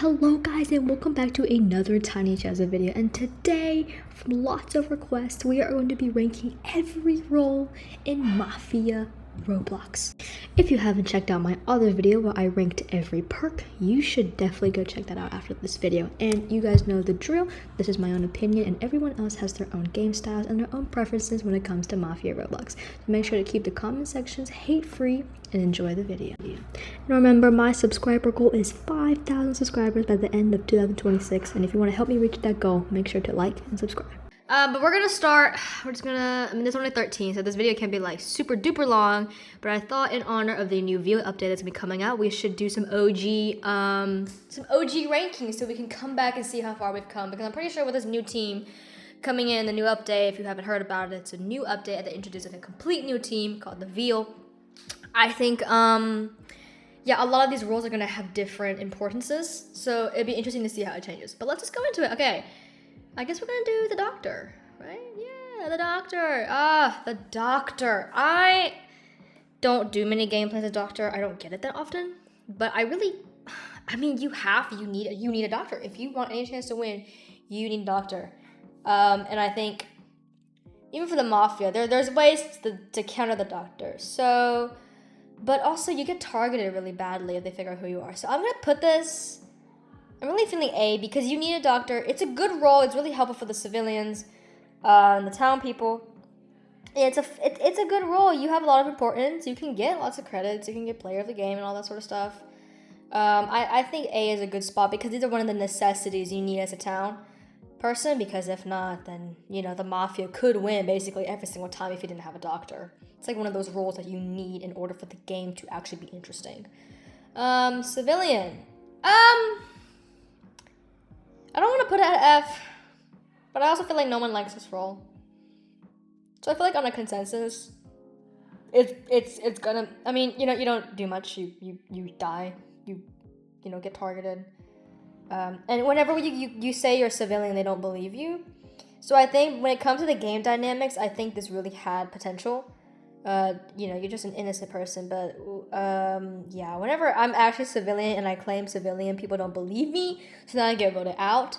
Hello guys and welcome back to another tinychezo video, and today from lots of requests we are going to be ranking every role in Mafia Roblox. If you haven't checked out my other video where I ranked every perk, you should definitely go check that out after this video. And you guys know the drill, this is my own opinion and everyone else has their own game styles and their own preferences when it comes to Mafia Roblox. So make sure to keep the comment sections hate-free and enjoy the video. And remember, my subscriber goal is 5,000 subscribers by the end of 2026, and if you want to help me reach that goal, make sure to like and subscribe. But we're gonna start, there's only 13, so this video can be like super duper long, but I thought in honor of the new view update that's gonna be coming out, we should do some OG rankings so we can come back and see how far we've come, because I'm pretty sure with this new team coming in, the new update, if you haven't heard about it, it's a new update that introduces a complete new team called the Veal. I think, yeah, a lot of these roles are gonna have different importances, so it'd be interesting to see how it changes. But let's just go into it. Okay. I guess we're gonna do the doctor, right? Yeah, the doctor. The doctor. I don't do many gameplays as doctor. I don't get it that often, but you need a doctor. If you want any chance to win, you need a doctor. And I think even for the Mafia, there's ways to counter the doctor. So, but also you get targeted really badly if they figure out who you are. So I'm gonna put this, I'm really feeling A because you need a doctor. It's a good role. It's really helpful for the civilians and the town people. It's a good role. You have a lot of importance. You can get lots of credits. You can get player of the game and all that sort of stuff. I think A is a good spot because these are one of the necessities you need as a town person, because if not, then, you know, the Mafia could win basically every single time if you didn't have a doctor. It's like one of those roles that you need in order for the game to actually be interesting. Civilian. I don't want to put it at F, but I also feel like no one likes this role. So I feel like on a consensus, it's gonna, I mean, you know, you don't do much, you die, you get targeted. And whenever you say you're a civilian, they don't believe you. So I think when it comes to the game dynamics, I think this really had potential. You're just an innocent person, but yeah, whenever I'm actually civilian and I claim civilian, people don't believe me, so then I get voted out.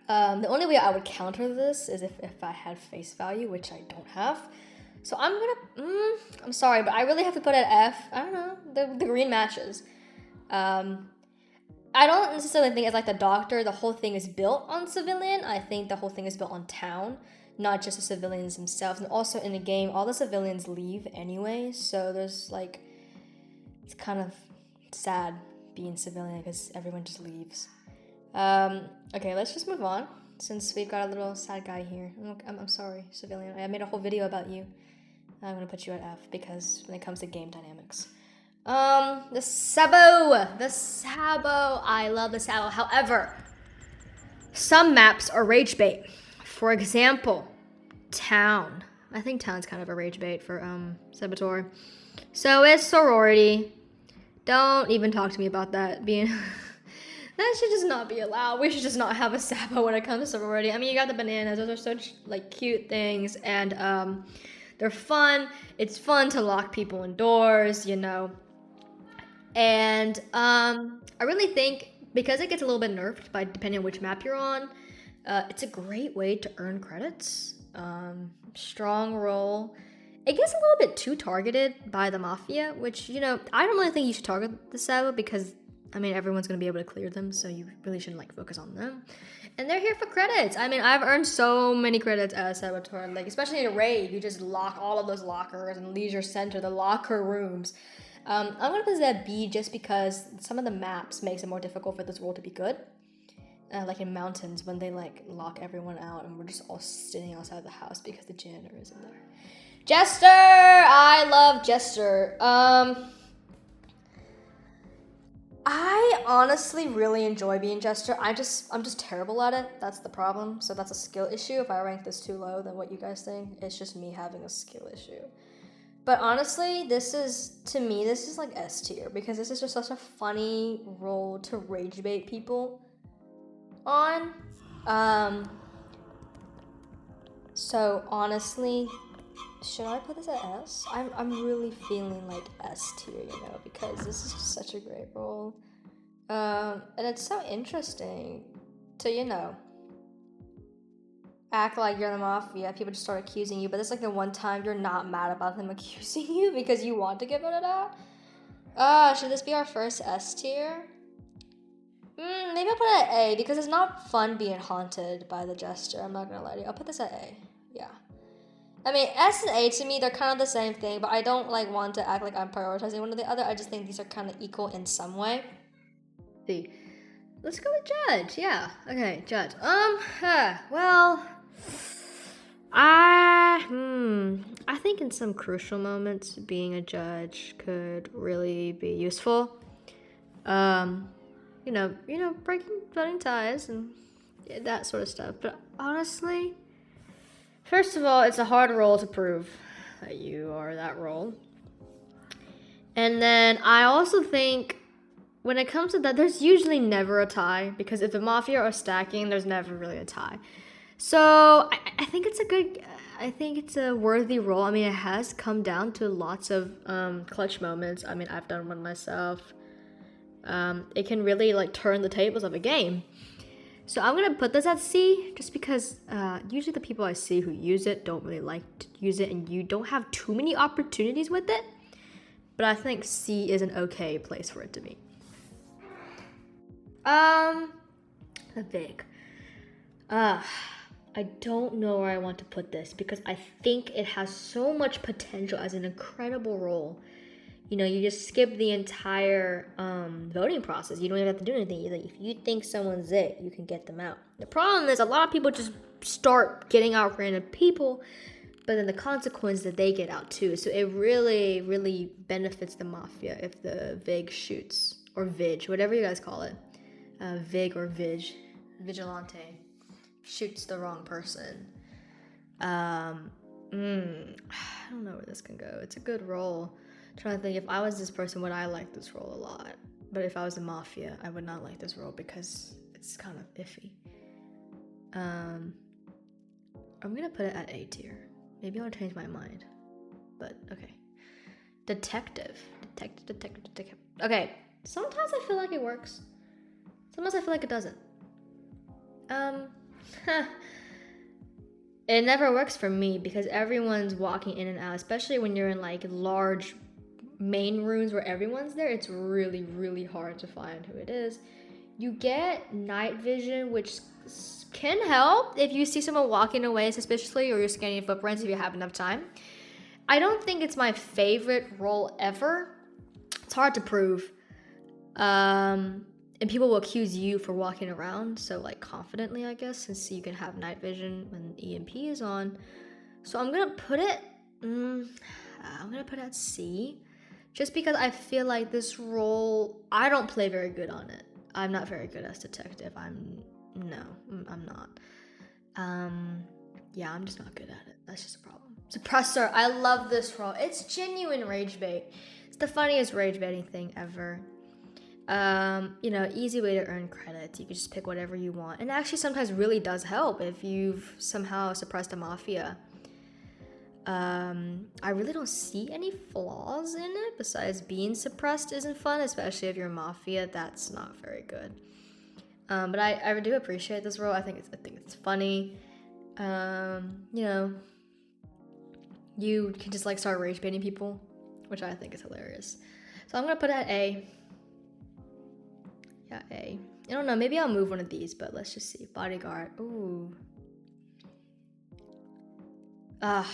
The only way I would counter this is if I had face value, which I don't have. So I'm sorry, but I really have to put it at F. I don't know, the green matches. I don't necessarily think it's like the doctor, the whole thing is built on civilian. I think the whole thing is built on town, not just the civilians themselves. And also in the game, all the civilians leave anyway, so there's like, it's kind of sad being civilian because everyone just leaves. Okay, let's just move on since we've got a little sad guy here. I'm sorry, civilian. I made a whole video about you. I'm gonna put you at F because when it comes to game dynamics. The Sabo. I love the Sabo. However, some maps are rage bait. For example, Town. I think Town's kind of a rage bait for Saboteur. So is Sorority. Don't even talk to me about that being that should just not be allowed. We should just not have a Sabo when it comes to sorority. I mean, you got the bananas. Those are such like cute things, and they're fun. It's fun to lock people indoors, you know. And I really think because it gets a little bit nerfed by depending on which map you're on, it's a great way to earn credits. Strong role. It gets a little bit too targeted by the Mafia, which, you know, I don't really think you should target the Sabo because, I mean, everyone's going to be able to clear them, so you really shouldn't, like, focus on them. And they're here for credits. I mean, I've earned so many credits as Saboteur. Like, especially in a raid, you just lock all of those lockers and leisure center, the locker rooms. I'm going to put this at B just because some of the maps makes it more difficult for this role to be good. Like in mountains, when they, like, lock everyone out and we're just all sitting outside the house because the janitor isn't there. Jester! I love Jester. I honestly really enjoy being Jester. I'm just terrible at it. That's the problem. So that's a skill issue. If I rank this too low than what you guys think, it's just me having a skill issue. But honestly, to me, this is like S tier because this is just such a funny role to rage bait people on. So honestly, should I put this at S? I'm really feeling like S tier, you know, because this is just such a great role. And it's so interesting to, you know, act like you're the mafia. People just start accusing you, but it's like the one time you're not mad about them accusing you because you want to get voted out. Should this be our first S tier? Maybe I'll put it at A because it's not fun being haunted by the Jester. I'm not gonna lie to you. I'll put this at A. Yeah. I mean, S and A to me, they're kind of the same thing, but I don't like want to act like I'm prioritizing one or the other. I just think these are kind of equal in some way. See, let's go with Judge. Yeah. Okay, Judge. Well, I think in some crucial moments, being a judge could really be useful. You know, breaking voting ties and that sort of stuff. But honestly, first of all, it's a hard role to prove that you are that role. And then I also think when it comes to that, there's usually never a tie because if the Mafia are stacking, there's never really a tie. So I think it's a worthy role. I mean, it has come down to lots of clutch moments. I mean, I've done one myself. It can really like turn the tables of a game. So I'm gonna put this at C just because usually the people I see who use it don't really like to use it and you don't have too many opportunities with it. But I think C is an okay place for it to be. The Vig. I don't know where I want to put this because I think it has so much potential as an incredible role. You know, you just skip the entire voting process. You don't even have to do anything. Like, if you think someone's it, you can get them out. The problem is a lot of people just start getting out random people, but then the consequence that they get out too. So it really, really benefits the Mafia if the Vig shoots, or Vig, whatever you guys call it. Vig or Vigilante shoots the wrong person. I don't know where this can go. It's a good role. I'm trying to think, if I was this person, would I like this role a lot? But if I was a Mafia, I would not like this role because it's kind of iffy. I'm gonna put it at A tier. Maybe I'll change my mind. But okay. Detective. Okay. Sometimes I feel like it works. Sometimes I feel like it doesn't. It never works for me because everyone's walking in and out, especially when you're in like large main rooms where everyone's there. It's really, really hard to find who it is. You get night vision, which can help if you see someone walking away suspiciously or you're scanning footprints if you have enough time. I don't think it's my favorite role ever. It's hard to prove. And people will accuse you for walking around so like confidently, I guess, since you can have night vision when EMP is on. So I'm gonna put it at C, just because I feel like this role, I don't play very good on it. I'm not very good as detective. I'm not. Yeah, I'm just not good at it. That's just a problem. Suppressor, I love this role. It's genuine rage bait. It's the funniest rage baiting thing ever. You know, easy way to earn credits. You can just pick whatever you want. And actually sometimes really does help if you've somehow suppressed a Mafia. I really don't see any flaws in it besides being suppressed isn't fun, especially if you're a Mafia. That's not very good. But I do appreciate this role. I think it's funny. You know, you can just like start rage baiting people, which I think is hilarious. So I'm gonna put it at A. Yeah, A. I don't know, maybe I'll move one of these, but let's just see. Bodyguard. Ooh. I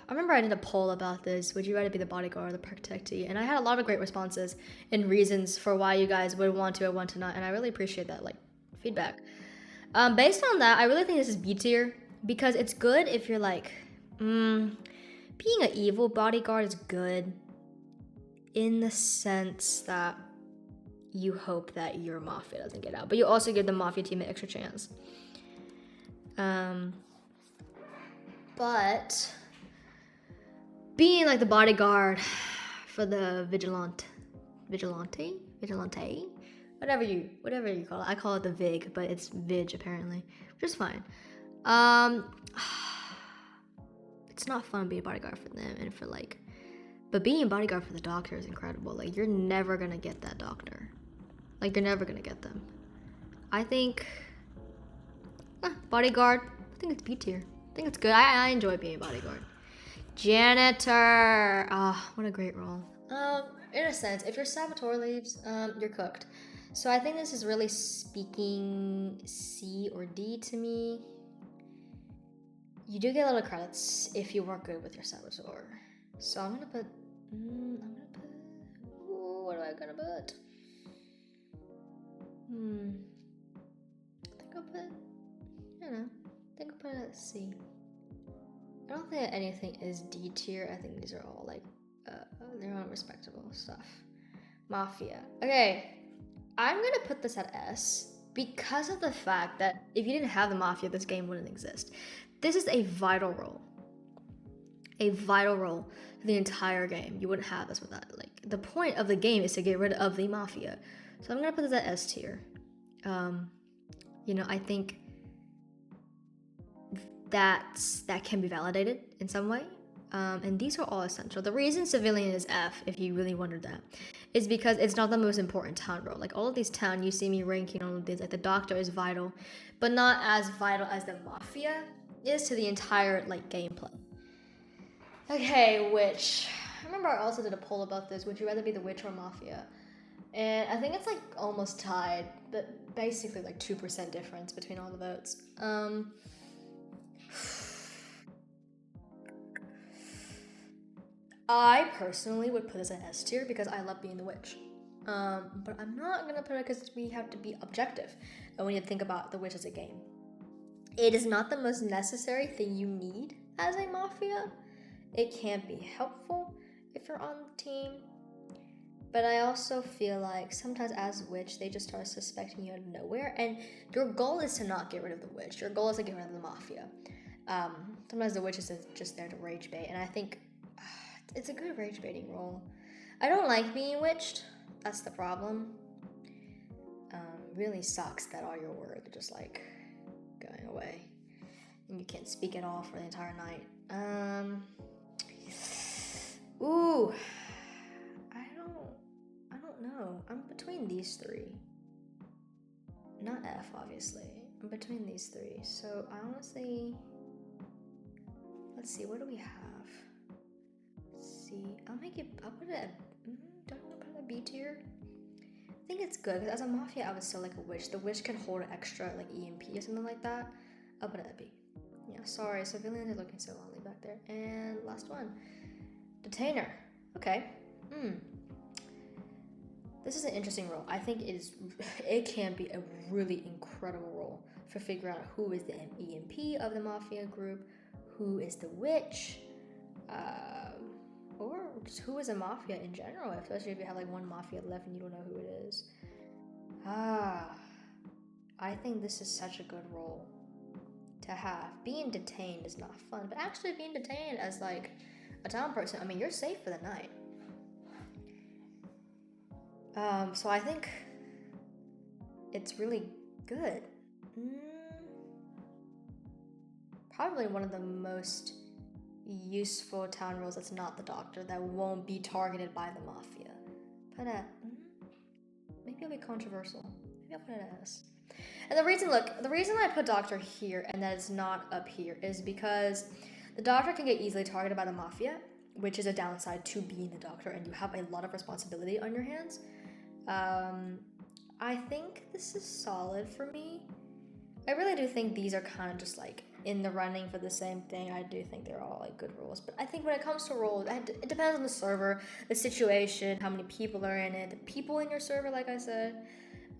remember I did a poll about this. Would you rather be the bodyguard or the protectee? And I had a lot of great responses and reasons for why you guys would want to or want to not. And I really appreciate that like feedback. Based on that, I really think this is B tier because it's good if you're like, being an evil bodyguard is good in the sense that you hope that your Mafia doesn't get out, but you also give the Mafia team an extra chance. But being like the bodyguard for the Vigilante, whatever you call it. I call it the Vig, but it's Vig apparently, which is fine. It's not fun being a bodyguard for them and for like, but being a bodyguard for the doctor is incredible. Like, you're never gonna get that doctor. Like, you're never gonna get them. I think Bodyguard, I think it's B tier. I think it's good. I enjoy being Bodyguard. Janitor. Ah, what a great role. In a sense, if your Saboteur leaves, you're cooked. So I think this is really speaking C or D to me. You do get a lot of credits if you weren't good with your Saboteur. So I'm gonna put, ooh, what am I gonna put? I think I'll put, I don't know, I think I'll put it at C. I don't think anything is D tier. I think these are all like, they're all respectable stuff. Mafia. Okay, I'm gonna put this at S because of the fact that if you didn't have the Mafia, this game wouldn't exist. This is a vital role. A vital role for the entire game. You wouldn't have this without, like, the point of the game is to get rid of the Mafia. So I'm gonna put this at S tier. You know, I think that can be validated in some way. And these are all essential. The reason Civilian is F, if you really wondered that, is because it's not the most important town role. Like, all of these town, you see me ranking all of these, like the Doctor is vital, but not as vital as the Mafia is to the entire, like, gameplay. Okay, Witch. I remember I also did a poll about this. Would you rather be the Witch or Mafia? And I think it's like almost tied, but basically like 2% difference between all the votes. I personally would put this in S tier because I love being the Witch. But I'm not gonna put it because we have to be objective. And when you think about the Witch as a game, it is not the most necessary thing you need as a Mafia. It can be helpful if you're on the team. But I also feel like sometimes as Witch, they just start suspecting you out of nowhere. And your goal is to not get rid of the Witch. Your goal is to get rid of the Mafia. Sometimes the Witch is just there to rage bait. And I think it's a good rage baiting role. I don't like being witched. That's the problem. Really sucks that all your words are just like going away. And you can't speak at all for the entire night. Ooh. I don't know. I'm between these three. Not F, obviously. I'm between these three. So I honestly, let's see, what do we have? Let's see. I'll put it at, do I want to put it at B tier? I think it's good, because as a Mafia, I would still like a Witch. The Witch can hold an extra, like, EMP or something like that. I'll put it at B. Yeah, sorry, Civilians are looking so lonely back there. And last one. Detainer. Okay. This is an interesting role. I think it can be a really incredible role for figuring out who is the EMP of the Mafia group, who is the Witch, or just who is a Mafia in general, especially if you have like one Mafia left and you don't know who it is. I think this is such a good role to have. Being detained is not fun, but actually being detained as like a town person, I mean, you're safe for the night. So I think it's really good. Probably one of the most useful town roles that's not the Doctor, that won't be targeted by the Mafia. Put it, maybe it'll be controversial. Maybe I'll put it as. And the reason I put Doctor here and that it's not up here is because the Doctor can get easily targeted by the Mafia, which is a downside to being the Doctor, and you have a lot of responsibility on your hands. I think this is solid for me. I really do think these are kind of just like in the running for the same thing. I do think they're all like good roles, but I think when it comes to roles, it depends on the server, the situation, how many people are in it, the people in your server, like I said,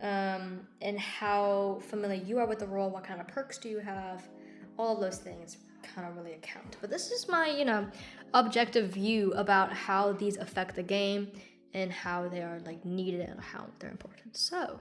and how familiar you are with the role, what kind of perks do you have, all of those things kind of really account. But this is my, objective view about how these affect the game and how they are like needed and how they're important. So